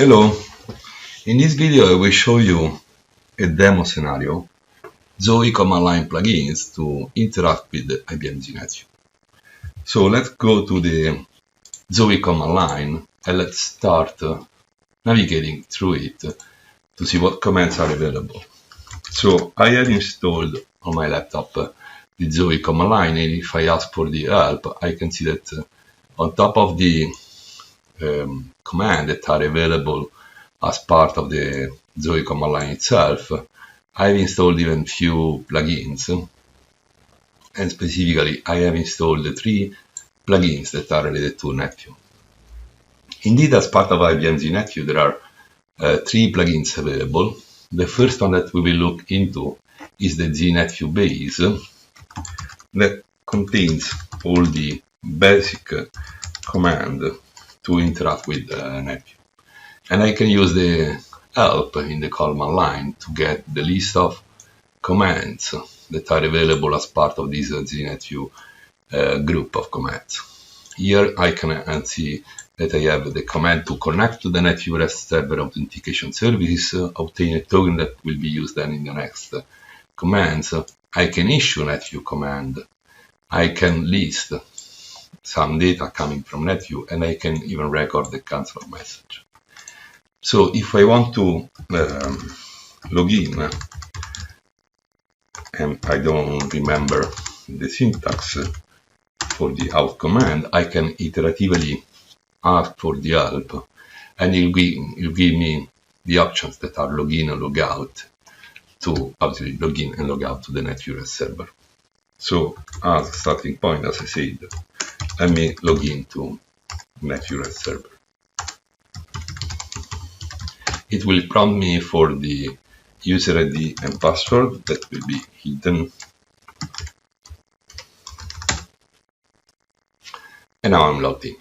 Hello, in this video I will show you a demo scenario, Zoe command line plugins to interact with the IBM ZNetView. So let's go to the Zoe command line and let's start navigating through it to see what commands are available. So I have installed on my laptop the Zoe command line, and if I ask for the help, I can see that on top of the command that are available as part of the Zoe command line itself, I've installed even few plugins, and specifically I have installed the 3 plugins that are related to NetView. Indeed, as part of IBM ZNetView, there are 3 plugins available. The first one that we will look into is the ZNetView base that contains all the basic command to interact with NetView. And I can use the help in the command line to get the list of commands that are available as part of this ZNetView group of commands. Here I can see that I have the command to connect to the NetView REST server authentication services, obtain a token that will be used then in the next commands. I can issue NetView command. I can list some data coming from NetView, and I can even record the cancel message. So if I want to log in and I don't remember the syntax for the out command, I can iteratively ask for the help, and it'll give me the options that are login and log out to obviously log in and log out to the NetView REST server. So as a starting point, as I said, let me log in to NetView REST server. It will prompt me for the user ID and password that will be hidden. And now I'm logged in.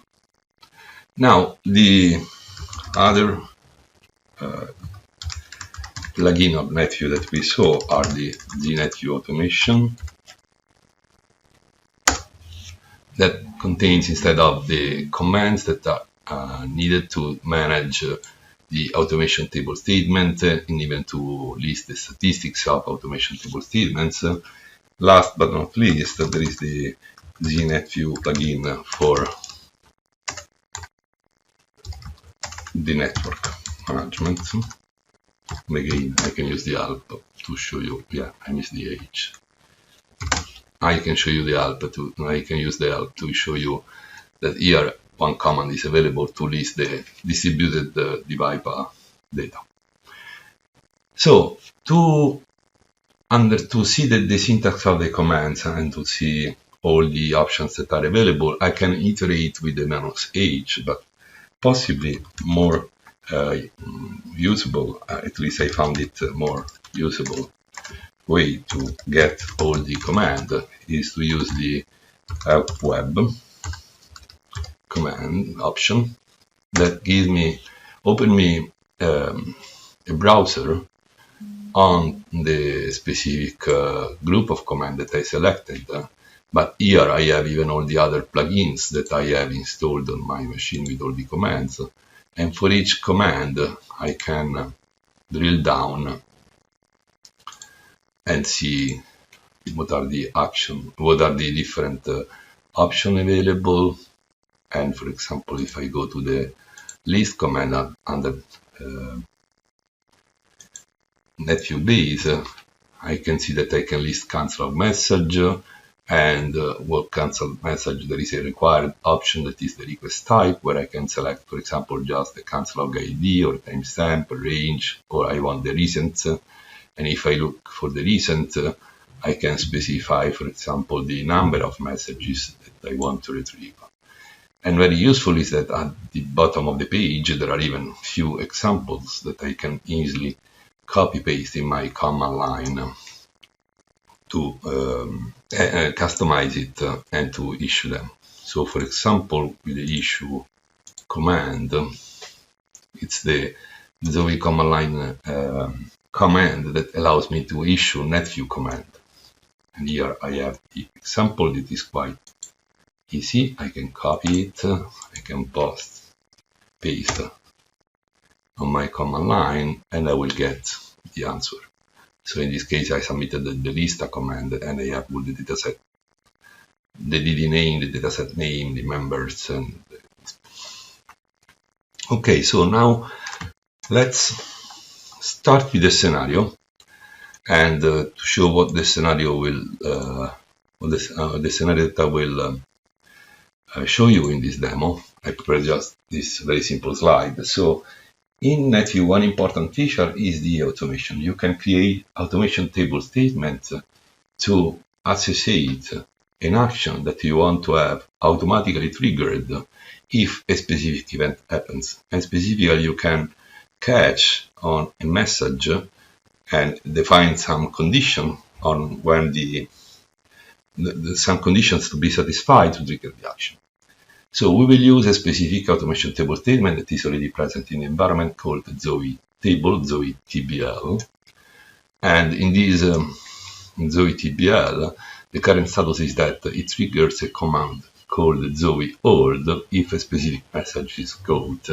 Now, the other plugin of NetView that we saw are the ZNetView automation that contains, instead of the commands that are needed to manage the automation table statement and even to list the statistics of automation table statements. Last but not least, there is the ZNetView plugin for the network management. And again, I can use the help to show you. Yeah, I missed the H. I can show you the help I can use the help to show you that here one command is available to list the distributed device data. So to see the syntax of the commands and to see all the options that are available, I can iterate with the -H, but possibly more usable, at least I found it more usable way to get all the command is to use the help web command option that gives me, open me a browser on the specific group of command that I selected. But here I have even all the other plugins that I have installed on my machine with all the commands. And for each command, I can drill down and see what are the different options available. And for example, if I go to the list command under NetView base, I can see that I can list cancel message, and what cancel message there is a required option that is the request type, where I can select, for example, just the cancel log ID or timestamp, range, or I want the recent. And if I look for the recent, I can specify, for example, the number of messages that I want to retrieve. And very useful is that at the bottom of the page, there are even few examples that I can easily copy-paste in my command line to customize it and to issue them. So for example, with the issue command, it's the Zoe command line command that allows me to issue NetView command. And here I have the example that is quite easy. I can copy it, I can paste on my command line, and I will get the answer. So in this case, I submitted the lista command, and I have all the dataset, the DD name, the dataset name, the members. And okay, so now let's start with the scenario, and to show what the scenario will, the scenario that I will show you in this demo. I prepared just this very simple slide. So in NetView, one important feature is the automation. You can create automation table statements to associate an action that you want to have automatically triggered if a specific event happens. And specifically, you can catch on a message and define some condition on when some conditions to be satisfied to trigger the action. So we will use a specific automation table statement that is already present in the environment called Zoe table, Zoe TBL. And in this Zoe TBL, the current status is that it triggers a command called Zoe old if a specific message is caught.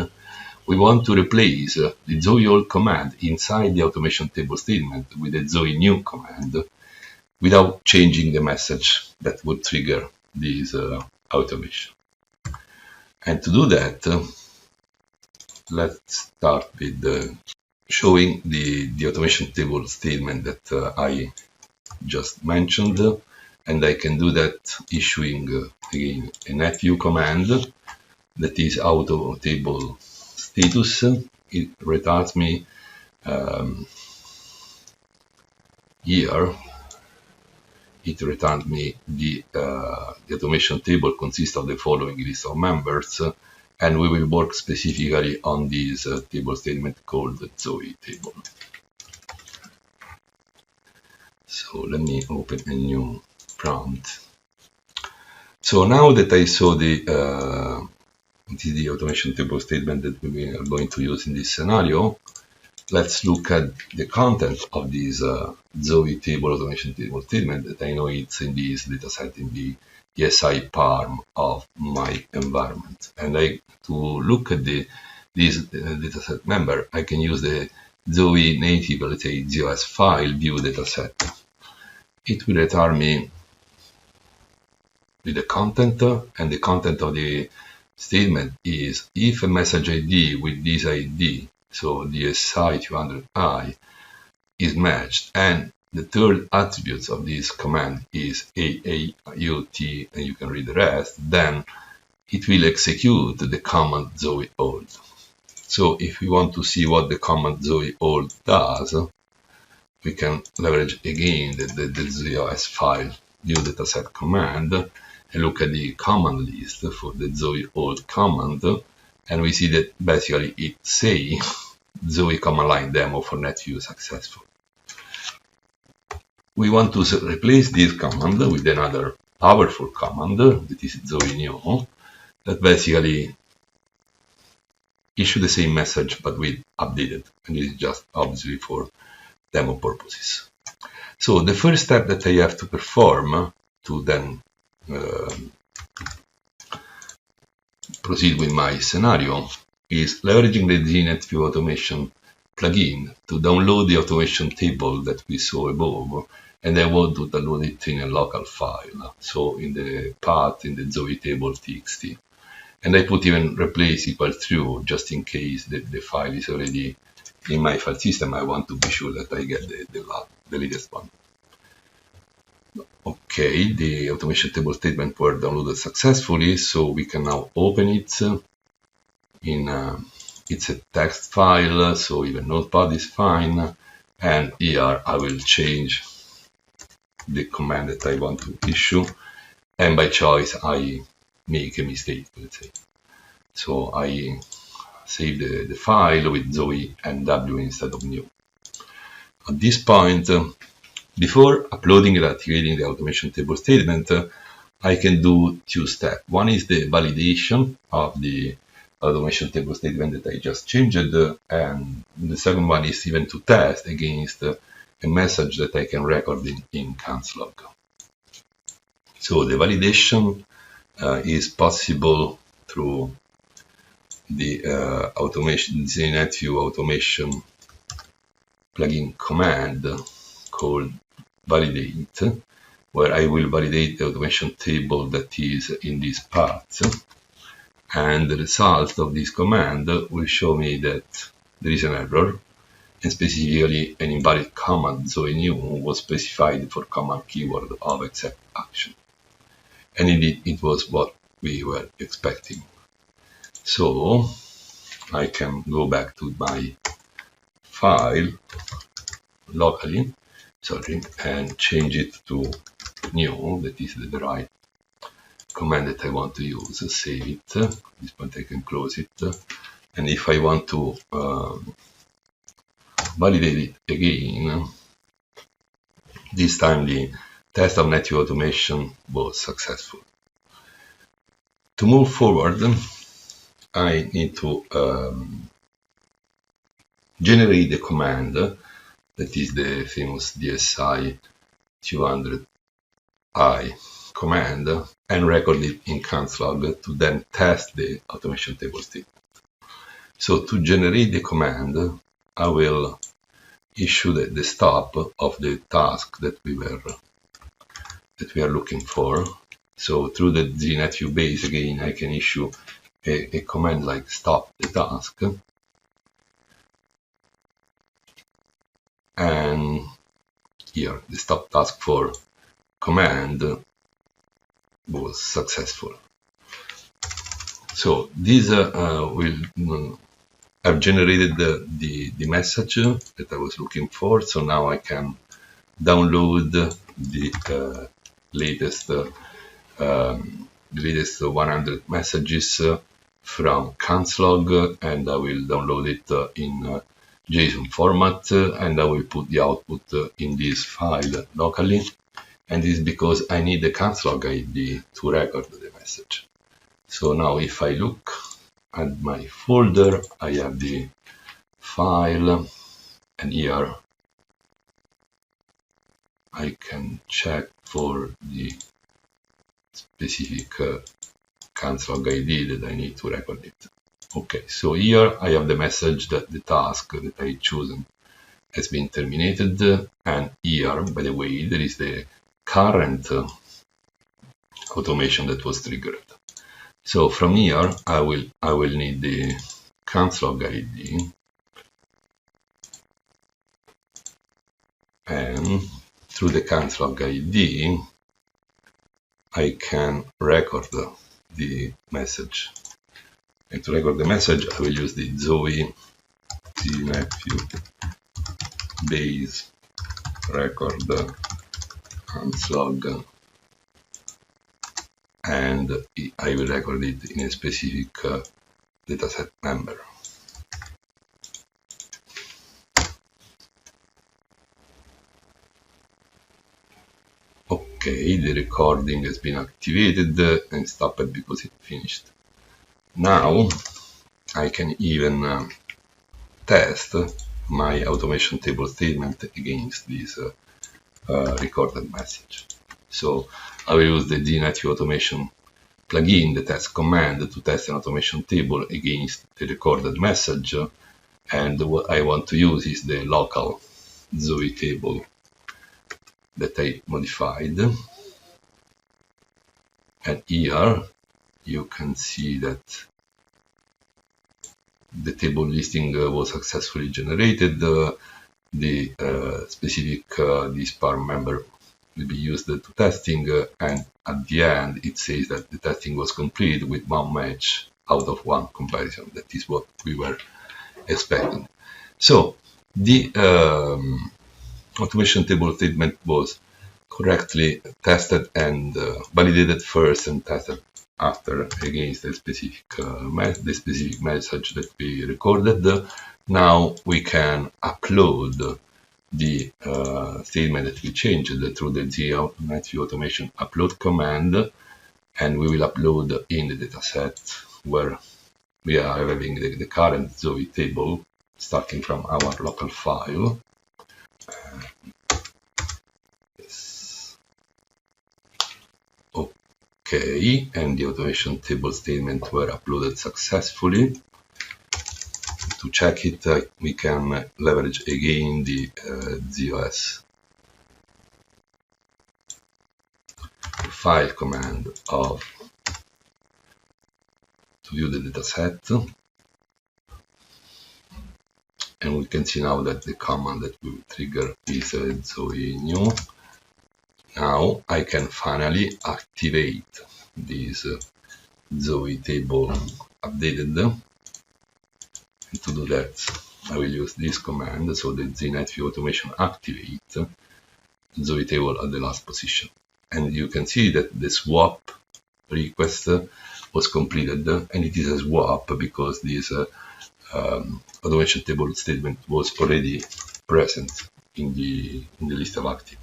We want to replace the Zoe old command inside the automation table statement with a Zoe new command without changing the message that would trigger this automation. And to do that, let's start with showing the automation table statement that I just mentioned. And I can do that issuing again a NetView command that is auto table status. It returns me here. It returns me the automation table consists of the following list of members, and we will work specifically on this table statement called Zoe table. So let me open a new prompt. So now that I saw the automation table statement that we are going to use in this scenario, let's look at the content of this Zoe table automation table statement that I know it's in this dataset in the ESI parm of my environment. And to look at this dataset member, I can use the Zoe native, let's say, ZOS file view dataset. It will return me with the content, and the content of the statement is if a message ID with this ID, so the SI200I, is matched, and the third attribute of this command is AAUT, and you can read the rest, then it will execute the command Zoe old. So if we want to see what the command Zoe old does, we can leverage again the ZOS file view dataset command and look at the command list for the Zoe old command, and we see that basically it says Zoe command line demo for NetView successful. We want to replace this command with another powerful command that is Zoe new, that basically issue the same message but with updated, and it is just obviously for demo purposes. So the first step that I have to perform to then proceed with my scenario is leveraging the NetView automation plugin to download the automation table that we saw above, and I want to download it in a local file, so in the path in the Zoe table txt. And I put even replace equal true just in case the file is already in my file system. I want to be sure that I get the latest one. Okay, the automation table statement were downloaded successfully, so we can now open it in it's a text file, so even Notepad is fine, and here I will change the command that I want to issue, and by choice I make a mistake, let's say. So I save the file with Zoe NW instead of new. At this point, before uploading and activating the automation table statement, I can do two steps. One is the validation of the automation table statement that I just changed, and the second one is even to test against a message that I can record in CanSlog. So the validation is possible through the automation ZNetView automation plugin command called validate, where I will validate the automation table that is in this part, and the result of this command will show me that there is an error, and specifically an invalid command Zoe new was specified for command keyword of except action. And indeed it was what we were expecting. So I can go back to my file locally, and change it to new, that is the right command that I want to use. Save it. At this point I can close it. And if I want to validate it again, this time the test of NetView automation was successful. To move forward, I need to generate the command, that is the famous DSI 200i command, and record it in CanSlog to then test the automation table statement. So to generate the command, I will issue the stop of the task that we are looking for. So through the ZNetView base again, I can issue a command like stop the task, and here the stop task for command was successful. So this I've generated the message that I was looking for. So now I can download the latest 100 messages from CanSlog, and I will download it in JSON format, and I will put the output in this file locally. And this is because I need the CanSlog ID to record the message. So now if I look at my folder, I have the file, and here I can check for the specific CanSlog ID that I need to record it. Okay, so here I have the message that the task that I chosen has been terminated, and here, by the way, there is the current automation that was triggered. So from here, I will need the CanSlog ID, and through the CanSlog ID, I can record the message. And to record the message, I will use the Zoe ZNetView base record CanSlog, and I will record it in a specific dataset member. Okay, the recording has been activated and stopped because it finished. Now I can even test my automation table statement against this recorded message. So I will use the ZNetView automation plugin, the test command, to test an automation table against the recorded message, and what I want to use is the local Zoe table that I modified. And here you can see that the table listing was successfully generated. The specific DSPAR member will be used to testing, and at the end it says that the testing was complete with one match out of one comparison. That is what we were expecting. So the automation table statement was correctly tested and validated first, and tested after against the specific message that we recorded. Now we can upload the statement that we changed through the ZNetView automation upload command, and we will upload in the dataset where we are having the current Zoe table starting from our local file. Yes. Okay, and the automation table statement were uploaded successfully. to check it, we can leverage again the ZOS file command to view the dataset. And we can see now that the command that will trigger is Zoe new. Now I can finally activate this Zoe table updated. And to do that, I will use this command, so the ZNetView automation activate Zoe table at the last position. And you can see that the swap request was completed, and it is a swap because this automation table statement was already present in the list of active.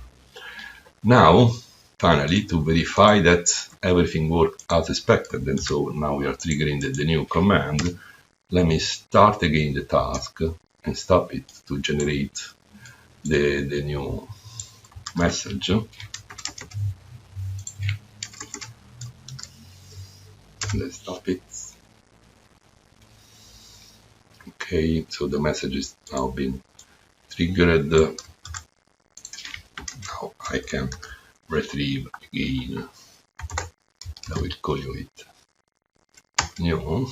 Now, finally, to verify that everything worked as expected, and so now we are triggering the new command, let me start again the task and stop it to generate the new message. Let's stop it. Okay, so the message is now been triggered. Now I can retrieve again. I will call it new.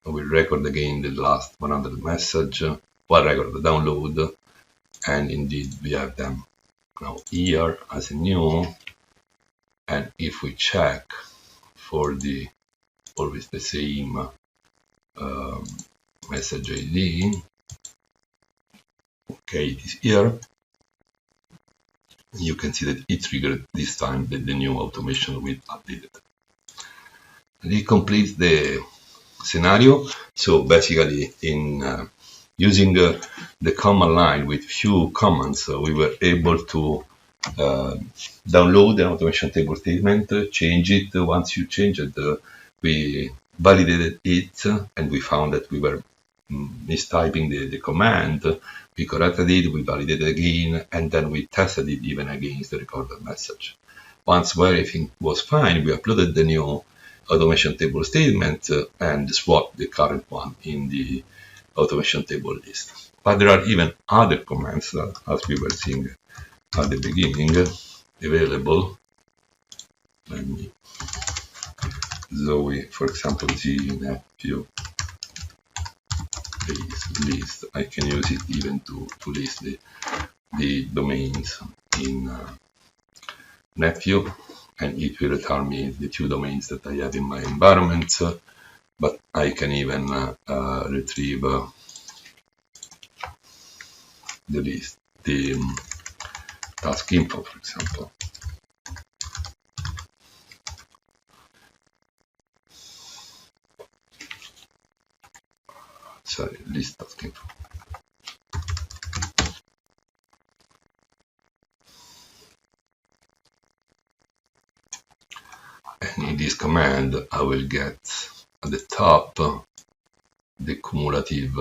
I will record again the last 100 message, record the download, and indeed we have them now here as a new. And if we check for the always the same message ID, okay, it is here. You can see that it triggered this time the new automation with updated. And it completes the scenario. So basically, in using the command line with few commands, we were able to download an automation table statement, change it. Once you change it, we validated it, and we found that we were mistyping the command. We corrected it, we validated again, and then we tested it even against the recorded message. Once everything was fine, we uploaded the new automation table statement and swapped the current one in the automation table list. But there are even other commands, as we were seeing at the beginning, available. Let me Zoe, for example, ZNetView list. I can use it even to list the domains in NetView, and it will return me the 2 domains that I have in my environment. But I can even retrieve the list, the task info, for example. Sorry, list task info. And in this command, I will get at the top the cumulative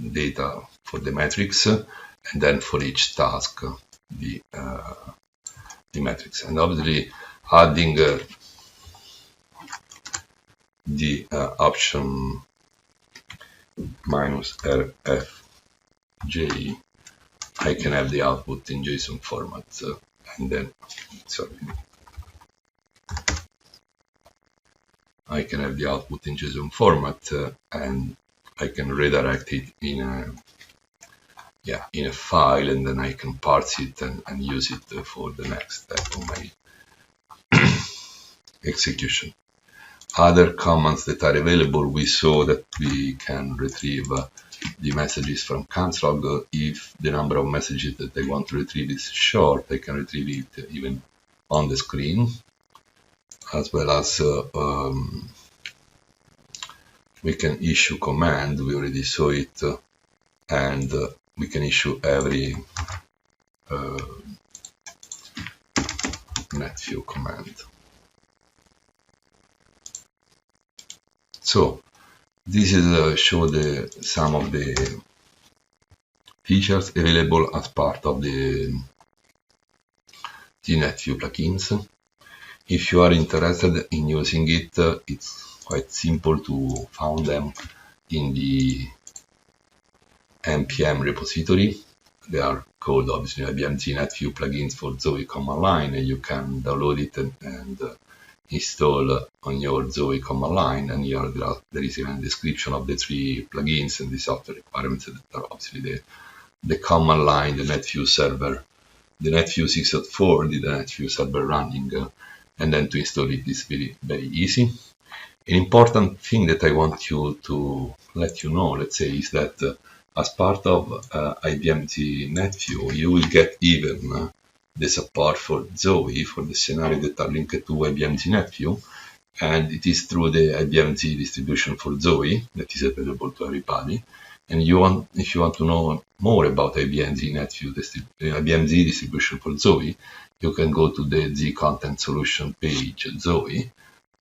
data for the metrics, and then for each task the metrics, and obviously adding the option -rfj, I can have the output in JSON format, and then I can have the output in JSON format, and I can redirect it in a file, and then I can parse it and use it for the next step of my execution. Other commands that are available, we saw that we can retrieve the messages from console. If the number of messages that I want to retrieve is short, I can retrieve it even on the screen, as well as we can issue command. We already saw it, and we can issue every NetView command. So this is show some of the features available as part of the ZNetView plugins. If you are interested in using it, it's quite simple to find them in the npm repository. They are called obviously IBM ZNetView plugins for Zoe command line, and you can download it and install on your Zoe command line. And here there is even a description of the 3 plugins and the software requirements that are obviously the command line, the NetView server, the NetView 6.4, the NetView server running, and then to install it is very, very easy. An important thing that I want you to let you know, let's say, is that as part of IBM ZNetView, you will get even the support for Zoe, for the scenario that are linked to IBM ZNetView, and it is through the IBM Z distribution for Zoe that is available to everybody. And if you want to know more about IBM ZNetView, IBM Z distribution for Zoe, you can go to the Z Content Solution page, Zoe,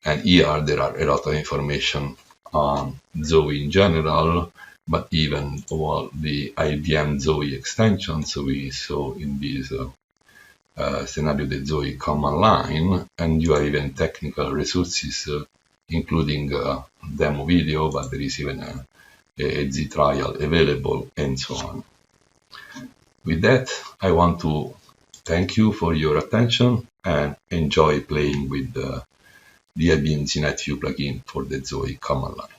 and here there are a lot of information on Zoe in general, but even all the IBM Zoe extensions. So we saw in this scenario the Zoe command line, and you have even technical resources, including demo video, but there is even a Z trial available, and so on. With that, I want to thank you for your attention and enjoy playing with the IBM ZNetView plugin for the Zoe command line.